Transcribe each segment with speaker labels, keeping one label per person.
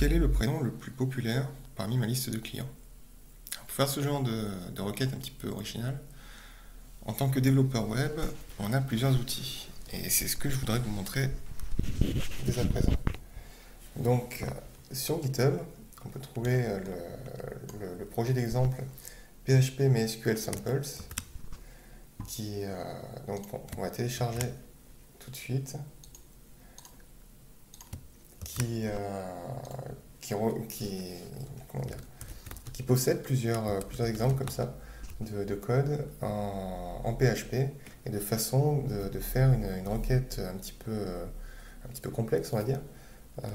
Speaker 1: Quel est le prénom le plus populaire parmi ma liste de clients? Pour faire ce genre de requête un petit peu originale, en tant que développeur web, on a plusieurs outils. Et c'est ce que je voudrais vous montrer dès à présent. Donc, sur GitHub, on peut trouver le projet d'exemple PHP MySQL Samples, donc on va télécharger tout de suite, comment dire, qui possède plusieurs exemples comme ça de code en PHP et de façon de faire une requête un petit peu complexe, on va dire, euh,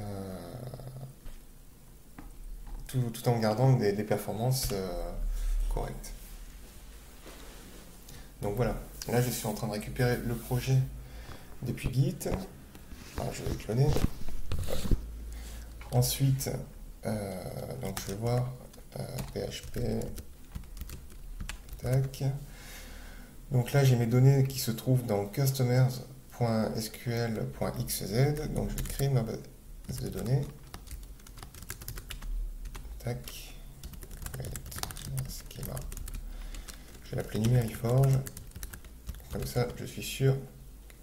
Speaker 1: tout en gardant des performances correctes. Donc voilà, là je suis en train de récupérer le projet depuis Git. Alors, je vais le cloner. Ensuite, donc je vais voir PHP. Tac. Donc là, j'ai mes données qui se trouvent dans customers.sql.xz. Donc je vais créer ma base de données. Tac. Schema. Je vais l'appeler NumeriForge. Comme ça, je suis sûr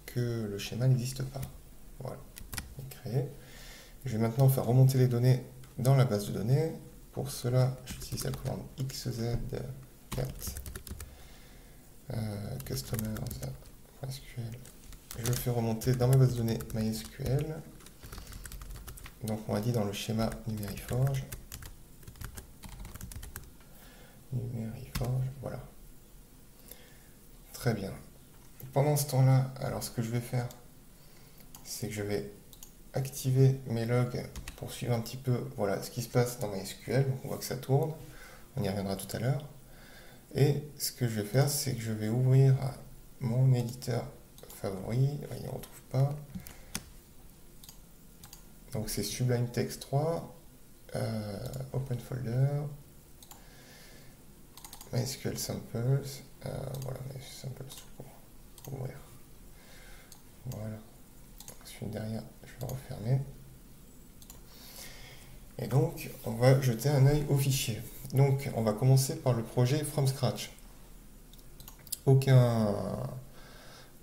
Speaker 1: que le schéma n'existe pas. Voilà. Créé. Je vais maintenant faire remonter les données dans la base de données. Pour cela, j'utilise la commande xz4 customers.sql. Je le fais remonter dans ma base de données MySQL. Donc on a dit dans le schéma NumeriForge. Voilà. Très bien. Pendant ce temps-là, alors ce que je vais faire, c'est que je vais activer mes logs pour suivre un petit peu voilà, ce qui se passe dans MySQL. Donc on voit que ça tourne. On y reviendra tout à l'heure. Et ce que je vais faire, c'est que je vais ouvrir mon éditeur favori. Il ne retrouve pas. Donc c'est Sublime Text 3. Open Folder. MySQL Samples. Voilà, MySQL Samples pour ouvrir. Voilà. Ensuite derrière, je vais refermer. Et donc, on va jeter un œil au fichier. Donc, on va commencer par le projet from scratch. Aucun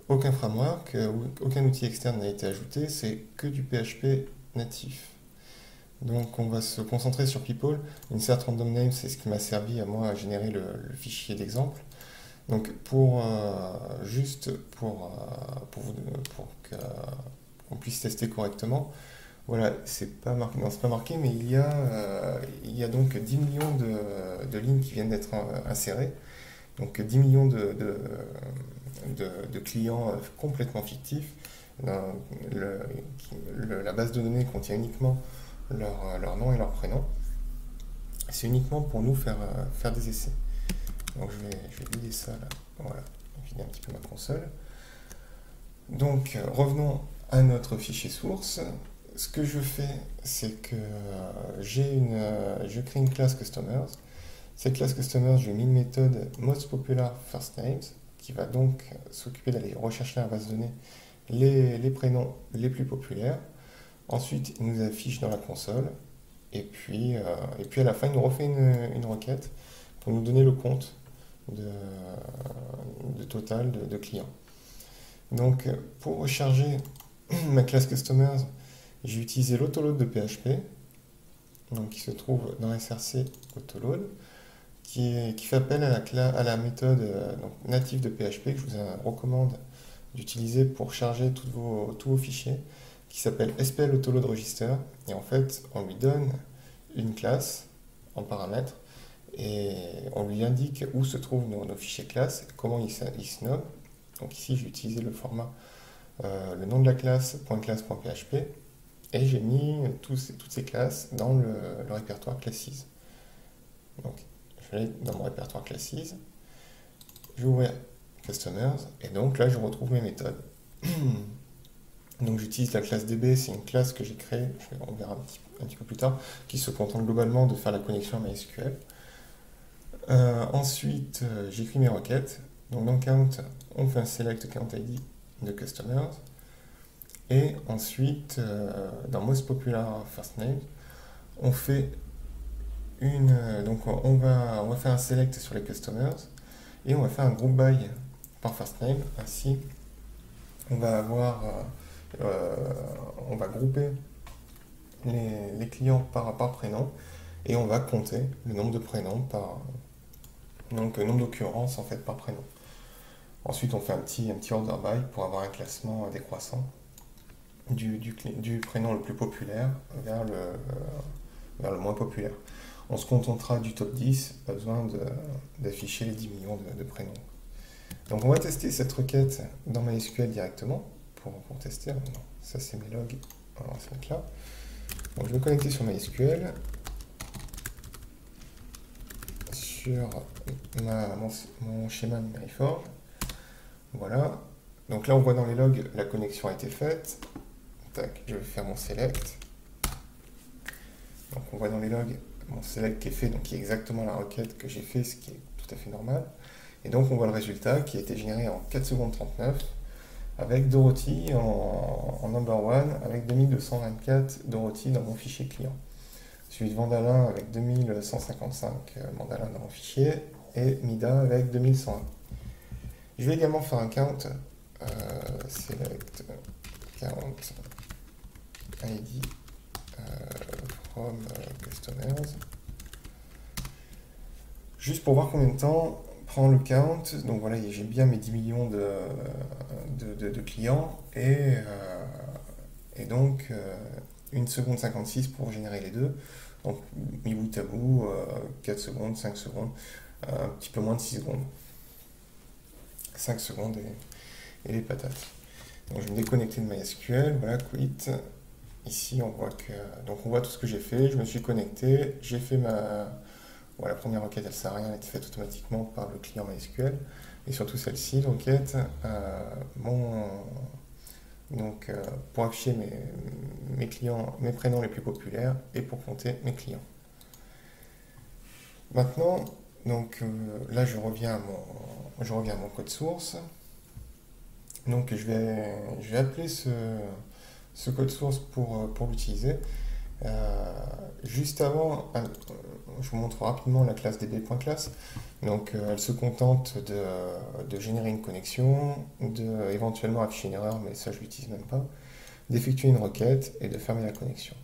Speaker 1: framework, aucun outil externe n'a été ajouté, c'est que du PHP natif. Donc, on va se concentrer sur People. Insert random name, c'est ce qui m'a servi à moi à générer le fichier d'exemple. Donc, juste pour qu'on puisse tester correctement, voilà, c'est pas marqué, mais il y a donc 10 millions de lignes qui viennent d'être insérées. Donc 10 millions de clients complètement fictifs. La base de données contient uniquement leur nom et leur prénom. C'est uniquement pour nous faire des essais. Donc je vais vider ça là. Voilà, vider un petit peu ma console. Donc revenons à notre fichier source. Ce que je fais, c'est que je crée une classe customers. Cette classe customers, je lui ai mis une méthode most popular first names qui va donc s'occuper d'aller rechercher dans la base de données les prénoms les plus populaires. Ensuite, il nous affiche dans la console. Et puis à la fin, il nous refait une requête pour nous donner le compte de total de clients. Donc, pour recharger ma classe customers, j'ai utilisé l'autoload de PHP, donc qui se trouve dans src autoload, qui fait appel à la méthode native de PHP que je vous recommande d'utiliser pour charger tous vos fichiers, qui s'appelle SPL Autoload Register. Et en fait, on lui donne une classe en paramètres et on lui indique où se trouvent nos fichiers classes, comment ils se nomment. Donc ici, j'ai utilisé le format, le nom de la classe, .classe.php, et j'ai mis toutes ces classes dans le répertoire classes. Donc, je vais aller dans mon répertoire classes, je vais ouvrir customers, et donc là, je retrouve mes méthodes. Donc, j'utilise la classe DB, c'est une classe que j'ai créée, on verra un petit peu plus tard, qui se contente globalement de faire la connexion à MySQL. Ensuite, j'écris mes requêtes. Donc, dans count, on fait un select count ID de customers. Et ensuite, dans most popular first name, on fait donc on va faire un select sur les customers et on va faire un group by par first name. Ainsi, on va avoir, on va grouper les clients par prénom et on va compter le nombre de prénoms donc le nombre d'occurrences en fait par prénom. Ensuite, on fait un petit order by pour avoir un classement décroissant du prénom le plus populaire vers le moins populaire. On se contentera du top 10, pas besoin d'afficher les 10 millions de prénoms. Donc on va tester cette requête dans MySQL directement pour tester. Non, ça c'est mes logs, on va se mettre là. Donc je vais me connecter sur MySQL, sur mon schéma NumeriForge. Voilà. Donc là on voit dans les logs la connexion a été faite. Tac, je vais faire mon select. Donc on voit dans les logs mon select qui est fait, donc qui est exactement la requête que j'ai fait, ce qui est tout à fait normal. Et donc on voit le résultat qui a été généré en 4 secondes 39 avec Dorothy en number one avec 2224 Dorothy dans mon fichier client. Suivi de Vandalin avec 2155 Vandalin dans mon fichier et Mida avec 2101. Je vais également faire un count select count ID from customers juste pour voir combien de temps prend le count. Donc voilà, j'ai bien mes 10 millions de clients et donc 1 seconde 56 pour générer les deux. Donc mi bout à bout, 4 secondes, 5 secondes, un petit peu moins de 6 secondes. 5 secondes et les patates. Donc je vais me déconnecter de MySQL, voilà, quit. Ici on voit donc on voit tout ce que j'ai fait, je me suis connecté, j'ai fait la première requête elle sert à rien, elle a été faite automatiquement par le client MySQL. Et surtout celle-ci, requête, pour afficher mes clients, mes prénoms les plus populaires et pour compter mes clients. Maintenant, donc là je reviens à mon code source. Donc je vais appeler ce code source pour l'utiliser. Juste avant, je vous montre rapidement la classe db.class. Donc elle se contente de générer une connexion, éventuellement afficher une erreur, mais ça je l'utilise même pas, d'effectuer une requête et de fermer la connexion.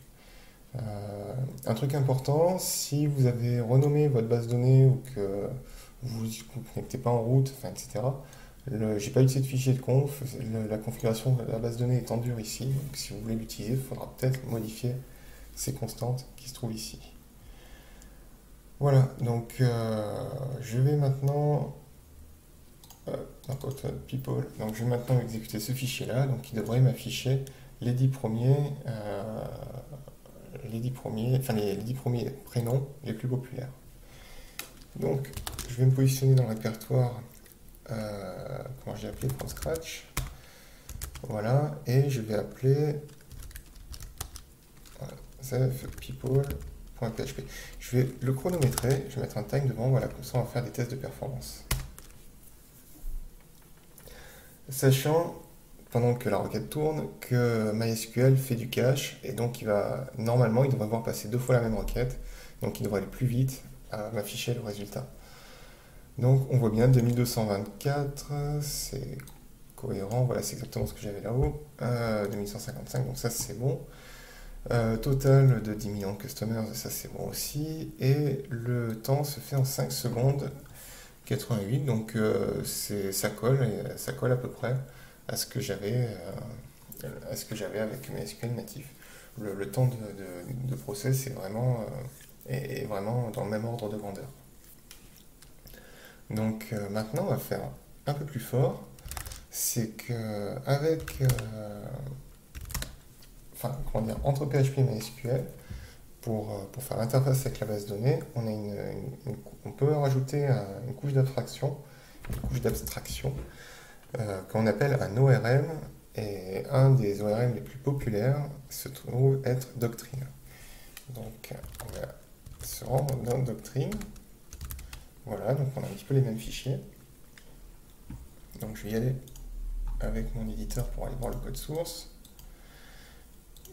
Speaker 1: Un truc important, si vous avez renommé votre base de données ou que vous ne vous connectez pas en route, etc. J'ai pas utilisé de fichier de conf, la configuration de la base de données est en dur ici, donc si vous voulez l'utiliser, il faudra peut-être modifier ces constantes qui se trouvent ici. Voilà, donc je vais maintenant people, donc je vais maintenant exécuter ce fichier-là, donc qui devrait m'afficher les 10 premiers, les 10 premiers prénoms les plus populaires. Donc je vais me positionner dans le répertoire, comment j'ai appelé from scratch, voilà, et je vais appeler people.php. Je vais le chronométrer, je vais mettre un time devant, voilà, comme ça on va faire des tests de performance. Sachant, pendant que la requête tourne, que MySQL fait du cache, et donc normalement il devrait voir passer 2 fois la même requête, donc il devrait aller plus vite à m'afficher le résultat. Donc on voit bien 2224, c'est cohérent, voilà, c'est exactement ce que j'avais là-haut, 2155, donc ça c'est bon. Total de 10 millions de customers, ça c'est bon aussi. Et le temps se fait en 5 secondes 88, donc ça colle à peu près à ce que j'avais avec MySQL natif. Le temps de process est vraiment dans le même ordre de grandeur. Donc maintenant on va faire un peu plus fort, c'est que entre PHP et MySQL, pour faire l'interface avec la base de données, on peut rajouter une couche d'abstraction, qu'on appelle un ORM, et un des ORM les plus populaires se trouve être Doctrine. Donc on va se rendre dans Doctrine. Voilà, donc on a un petit peu les mêmes fichiers. Donc je vais y aller avec mon éditeur pour aller voir le code source.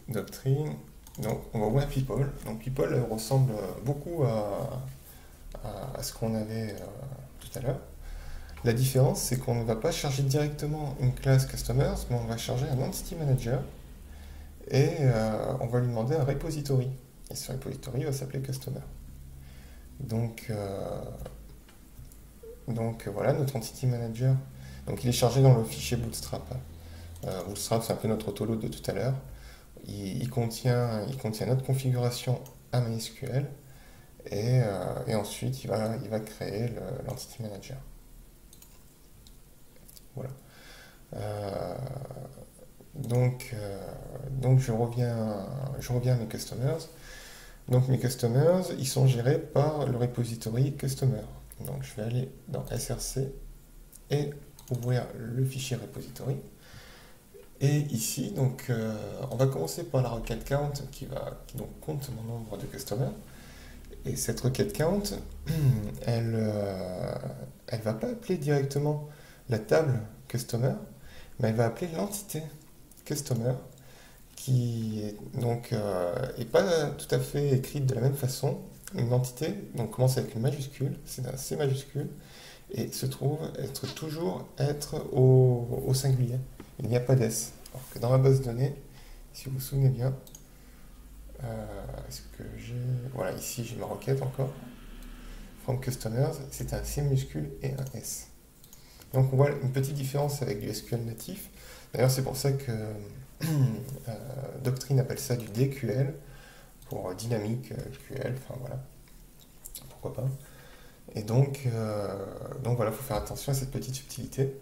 Speaker 1: Doctrine, Donc on va ouvrir People. Donc People ressemble beaucoup à ce qu'on avait tout à l'heure. La différence, c'est qu'on ne va pas charger directement une classe Customers, mais on va charger un Entity Manager et on va lui demander un repository. Et ce repository va s'appeler Customer. Donc, voilà notre Entity Manager. Donc il est chargé dans le fichier Bootstrap. Bootstrap, c'est un peu notre autoload de tout à l'heure. Il contient notre configuration à MySQL et ensuite il va créer l'Entity Manager. Voilà. Donc je reviens à mes customers. Donc mes customers, ils sont gérés par le repository customer. Donc je vais aller dans SRC et ouvrir le fichier repository. Et ici, donc, on va commencer par la requête count qui donc compte mon nombre de customers. Et cette requête count, elle ne va pas appeler directement la table customer, mais elle va appeler l'entité customer qui donc est pas tout à fait écrite de la même façon. Une entité donc commence avec une majuscule, c'est un C majuscule, et se trouve toujours être au singulier. Il n'y a pas d'S. Alors que dans ma base de données, si vous vous souvenez bien, est-ce que j'ai... Voilà, ici j'ai ma requête encore. From customers, c'est un C minuscule et un S. Donc on voit une petite différence avec du SQL natif. D'ailleurs, c'est pour ça que Doctrine appelle ça du DQL pour dynamique QL, enfin voilà, pourquoi pas. Et donc voilà, il faut faire attention à cette petite subtilité.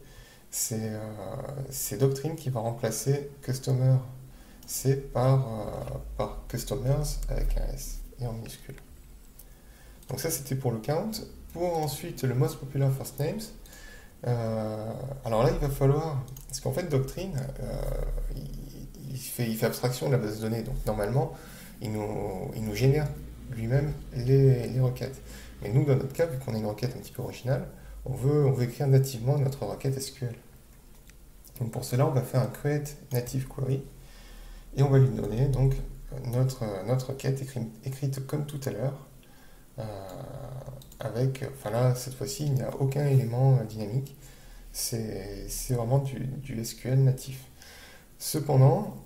Speaker 1: C'est Doctrine qui va remplacer Customer C par Customers avec un S et en minuscule. Donc ça c'était pour le count. Pour ensuite le most popular first names, alors là il va falloir, parce qu'en fait Doctrine, il fait abstraction de la base de données, donc normalement il nous génère lui-même les requêtes. Mais nous dans notre cas, vu qu'on a une requête un petit peu originale, on veut écrire nativement notre requête SQL. Donc pour cela on va faire un create native query et on va lui donner donc notre requête écrite comme tout à l'heure. Enfin là, cette fois-ci, il n'y a aucun élément dynamique. C'est vraiment du SQL natif. Cependant,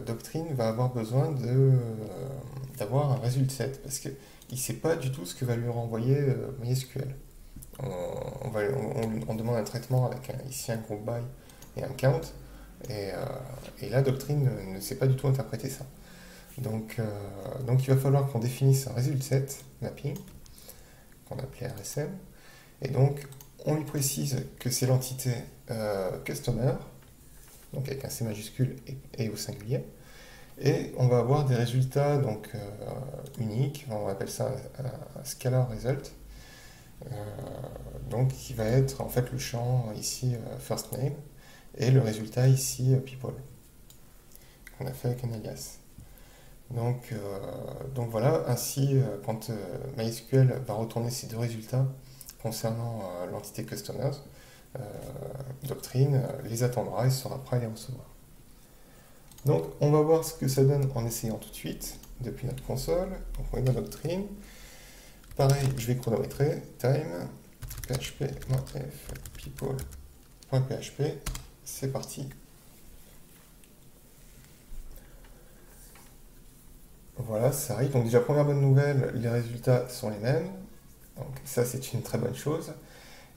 Speaker 1: Doctrine va avoir besoin d'avoir un result set parce qu'il ne sait pas du tout ce que va lui renvoyer MySQL. On demande un traitement avec ici un group by et un count, et là, Doctrine ne sait pas du tout interpréter ça. Donc il va falloir qu'on définisse un result set mapping, qu'on appelait RSM, et donc on lui précise que c'est l'entité customer, donc avec un C majuscule et au singulier, et on va avoir des résultats donc uniques, on appelle ça un scalar result, donc qui va être en fait le champ ici first name, et le résultat ici people, qu'on a fait avec un alias. Donc voilà, ainsi quand MySQL va retourner ces deux résultats concernant l'entité customers, Doctrine les attendra et sera prêt à les recevoir. Donc on va voir ce que ça donne en essayant tout de suite depuis notre console. Donc on est dans Doctrine. Pareil, je vais chronométrer time php-f people.php. C'est parti. Voilà, ça arrive. Donc déjà, première bonne nouvelle, les résultats sont les mêmes. Donc ça, c'est une très bonne chose.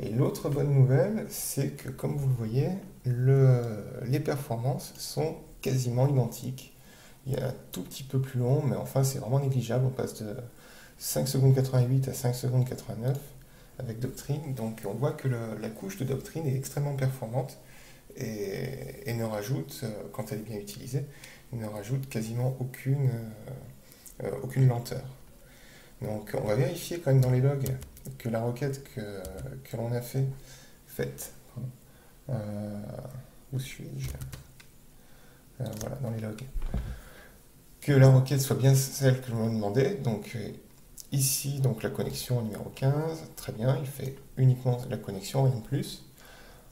Speaker 1: Et l'autre bonne nouvelle, c'est que, comme vous le voyez, les performances sont quasiment identiques. Il y a un tout petit peu plus long, mais enfin, c'est vraiment négligeable. On passe de 5 secondes 88 à 5 secondes 89 avec Doctrine. Donc on voit que la couche de Doctrine est extrêmement performante et ne rajoute, quand elle est bien utilisée, ne rajoute quasiment aucune lenteur. Donc on va vérifier quand même dans les logs que la requête que l'on a faite, où suis-je, voilà, dans les logs, que la requête soit bien celle que je me demandais. Donc ici, donc la connexion numéro 15, très bien, il fait uniquement la connexion, rien de plus.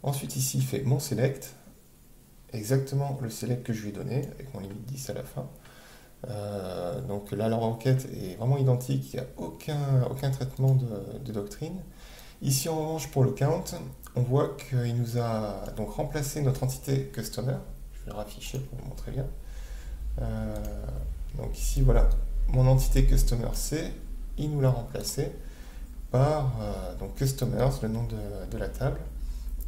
Speaker 1: Ensuite ici, il fait mon select, exactement le select que je lui ai donné, avec mon limite 10 à la fin. Donc là, leur enquête est vraiment identique, il n'y a aucun traitement de doctrine. Ici, en revanche, pour le count, on voit qu'il nous a donc remplacé notre entité customer. Je vais le rafficher pour vous montrer bien. Euh, donc ici, voilà, mon entité customer C, il nous l'a remplacé par donc customers, le nom de la table,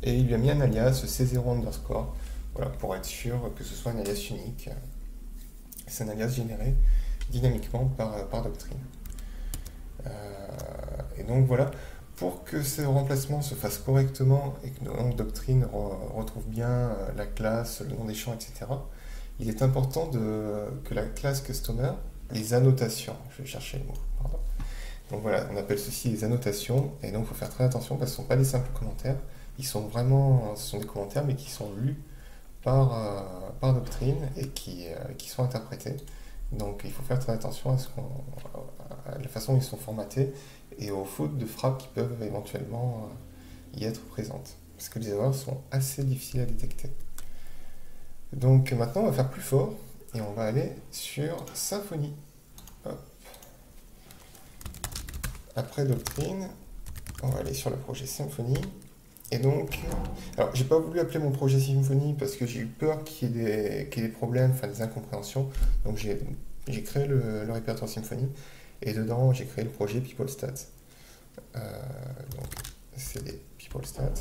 Speaker 1: et il lui a mis un alias C0 underscore, voilà, pour être sûr que ce soit un alias unique. C'est un alias généré dynamiquement par doctrine. Et donc voilà, pour que ce remplacement se fasse correctement et que notre doctrine retrouve bien la classe, le nom des champs, etc., il est important que la classe customer, les annotations, je vais chercher le mot, pardon. Donc voilà, on appelle ceci les annotations, et donc il faut faire très attention parce que ce ne sont pas des simples commentaires, ils sont vraiment, ce sont des commentaires mais qui sont lus par doctrine et qui sont interprétés. Donc il faut faire très attention à la façon dont ils sont formatés et aux fautes de frappe qui peuvent éventuellement y être présentes. Parce que les erreurs sont assez difficiles à détecter. Donc maintenant on va faire plus fort et on va aller sur Symfony. Hop. Après doctrine, on va aller sur le projet Symfony. Et donc, alors j'ai pas voulu appeler mon projet Symfony parce que j'ai eu peur qu'il y ait des problèmes, enfin des incompréhensions. Donc j'ai créé le répertoire Symfony et dedans j'ai créé le projet PeopleStats. Donc c'est des PeopleStats.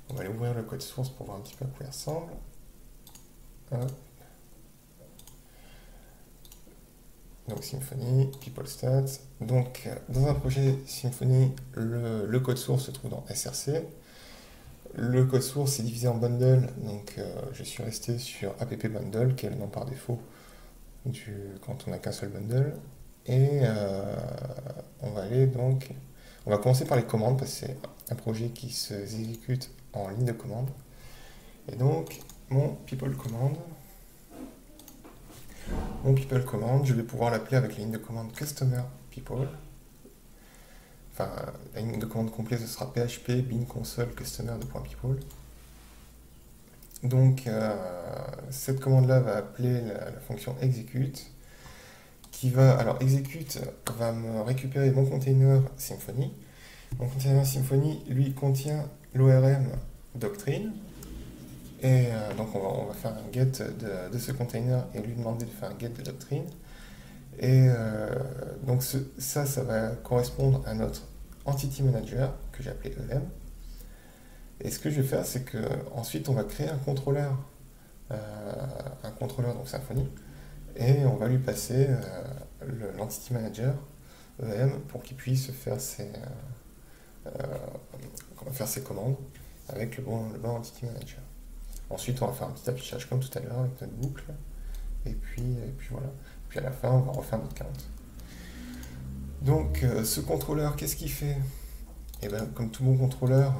Speaker 1: On va aller ouvrir le code source pour voir un petit peu à quoi il ressemble. Hop. Donc Symfony, PeopleStats. Donc dans un projet Symfony, le code source se trouve dans SRC. Le code source est divisé en bundle, donc je suis resté sur app bundle, qui est le nom par défaut quand on n'a qu'un seul bundle. Et on va commencer par les commandes, parce que c'est un projet qui s'exécute en ligne de commande. Et donc, mon people command, je vais pouvoir l'appeler avec la ligne de commande customer people. Enfin, la ligne de commande complète, ce sera php bin console customer de .people. Donc, cette commande-là va appeler la fonction execute, alors execute va me récupérer mon container Symfony. Mon container Symfony, lui, contient l'ORM doctrine. Et donc, on va faire un get de ce container et lui demander de faire un get de doctrine. Et donc ça va correspondre à notre entity manager que j'ai appelé EM. Et ce que je vais faire, c'est que ensuite on va créer un contrôleur donc Symfony, et on va lui passer l'entity manager EM pour qu'il puisse faire ses commandes avec le bon entity manager. Ensuite, on va faire un petit affichage comme tout à l'heure avec notre boucle, et puis voilà. Puis à la fin, on va refaire notre count. Donc, ce contrôleur, qu'est-ce qu'il fait? Et bien, comme tout bon contrôleur,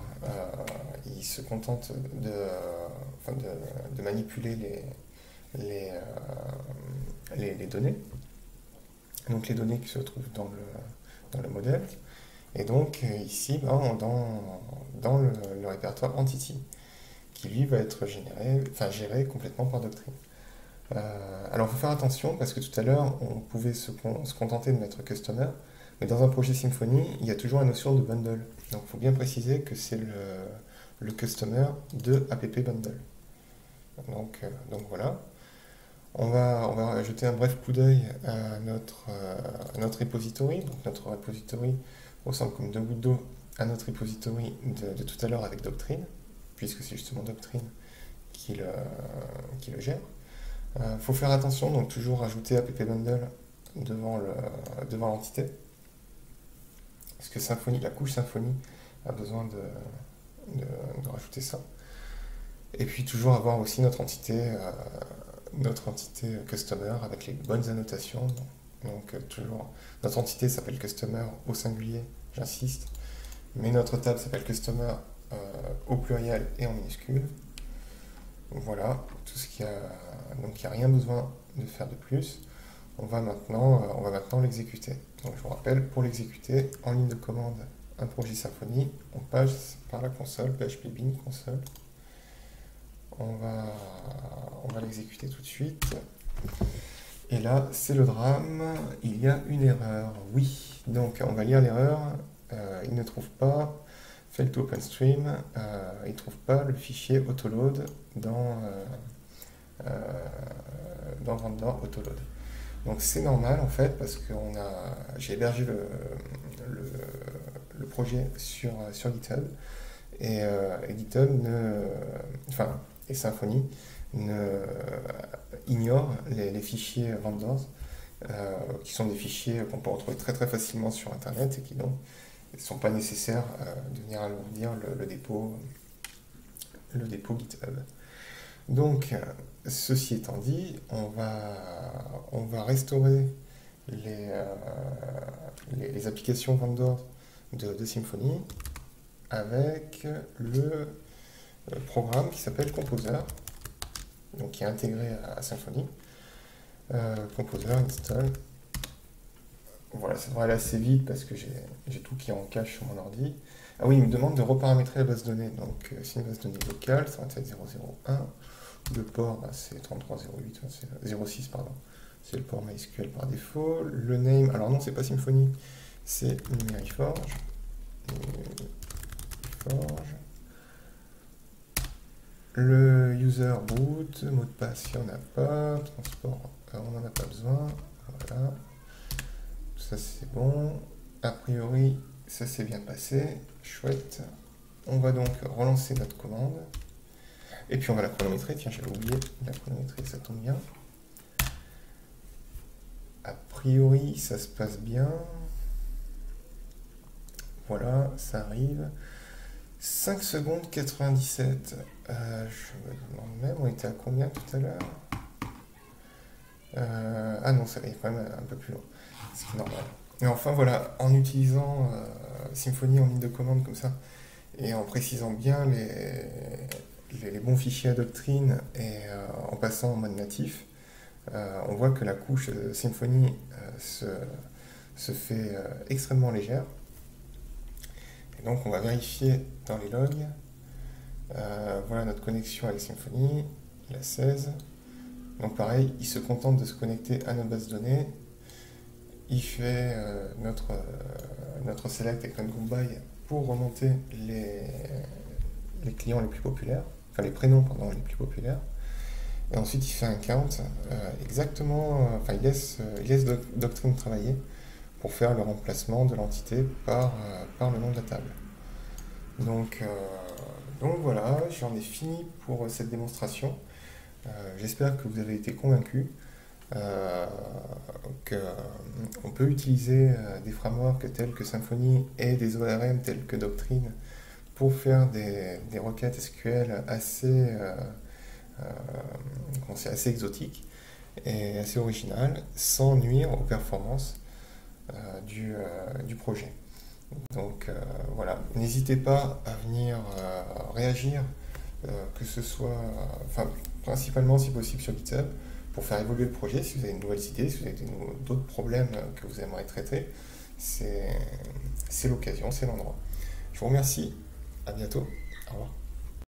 Speaker 1: il se contente de manipuler les données. Donc, les données qui se trouvent dans le modèle. Et donc, ici, dans le répertoire entity, qui lui va être géré complètement par doctrine. Alors, il faut faire attention parce que tout à l'heure, on pouvait se contenter de mettre customer, mais dans un projet Symfony, il y a toujours la notion de bundle. Donc, il faut bien préciser que c'est le customer de app bundle. Donc voilà. On va jeter un bref coup d'œil à notre repository. Donc, notre repository ressemble comme deux gouttes d'eau à notre repository de tout à l'heure avec doctrine, puisque c'est justement doctrine qui le gère. Faut faire attention, donc toujours rajouter app bundle devant l'entité, parce que la couche Symfony a besoin de rajouter ça. Et puis toujours avoir aussi notre entité customer avec les bonnes annotations. Donc toujours, notre entité s'appelle customer au singulier, j'insiste, mais notre table s'appelle customer au pluriel et en minuscule. Donc voilà, tout ce qu'il y a. Donc il n'y a rien besoin de faire de plus. On va maintenant l'exécuter. Donc je vous rappelle, pour l'exécuter, en ligne de commande, un projet Symfony, on passe par la console, php bin console. On va l'exécuter tout de suite. Et là, c'est le drame, il y a une erreur. Oui, donc on va lire l'erreur. Il ne trouve pas fail to OpenStream, il ne trouve pas le fichier autoload euh, dans Vendor Autoload. Donc c'est normal en fait parce que j'ai hébergé le projet sur GitHub et GitHub et Symfony ignore les fichiers vendors qui sont des fichiers qu'on peut retrouver très très facilement sur internet et qui donc ne sont pas nécessaires de venir alourdir le dépôt GitHub. Donc, ceci étant dit, on va restaurer les applications vendors de Symfony avec le programme qui s'appelle Composer, donc qui est intégré à Symfony. Composer, install. Voilà, ça devrait aller assez vite parce que j'ai tout qui est en cache sur mon ordi. Ah oui, il me demande de reparamétrer la base de données. Donc, c'est une base de données locale, 37001. Le port, c'est 3308, c'est 06, pardon. C'est le port MySQL par défaut. Le name, alors non, c'est pas Symfony, c'est Numeriforge. Le user root, mot de passe, il n'y en a pas. Transport, on n'en a pas besoin. Voilà. Tout ça, c'est bon. A priori, ça s'est bien passé. Chouette. On va donc relancer notre commande. Et puis on va la chronométrer. Tiens, j'avais oublié la chronométrer, ça tombe bien. A priori, ça se passe bien. Voilà, ça arrive. 5 secondes 97. Je me demande même, on était à combien tout à l'heure? Ah non, ça va être quand même un peu plus long. C'est normal. Et enfin, voilà, en utilisant Symfony en ligne de commande comme ça, et en précisant bien les bons fichiers à doctrine et en passant en mode natif, on voit que la couche Symfony se fait extrêmement légère. Et donc on va vérifier dans les logs. Voilà notre connexion avec Symfony, la 16. Donc pareil, il se contente de se connecter à notre base de données. Il fait notre select avec notre group by pour remonter les clients les plus populaires, enfin les prénoms pardon, les plus populaires. Et ensuite il fait un count exactement, enfin il laisse Doctrine travailler pour faire le remplacement de l'entité par le nom de la table. Donc voilà, j'en ai fini pour cette démonstration. J'espère que vous avez été convaincus qu'on peut utiliser des frameworks tels que Symfony et des ORM tels que Doctrine pour faire des requêtes SQL assez exotiques et assez originales sans nuire aux performances du projet. Donc voilà, n'hésitez pas à venir réagir, que ce soit, principalement si possible sur GitHub, pour faire évoluer le projet. Si vous avez de nouvelles idées, si vous avez d'autres problèmes que vous aimeriez traiter, c'est l'occasion, c'est l'endroit. Je vous remercie, à bientôt, au revoir.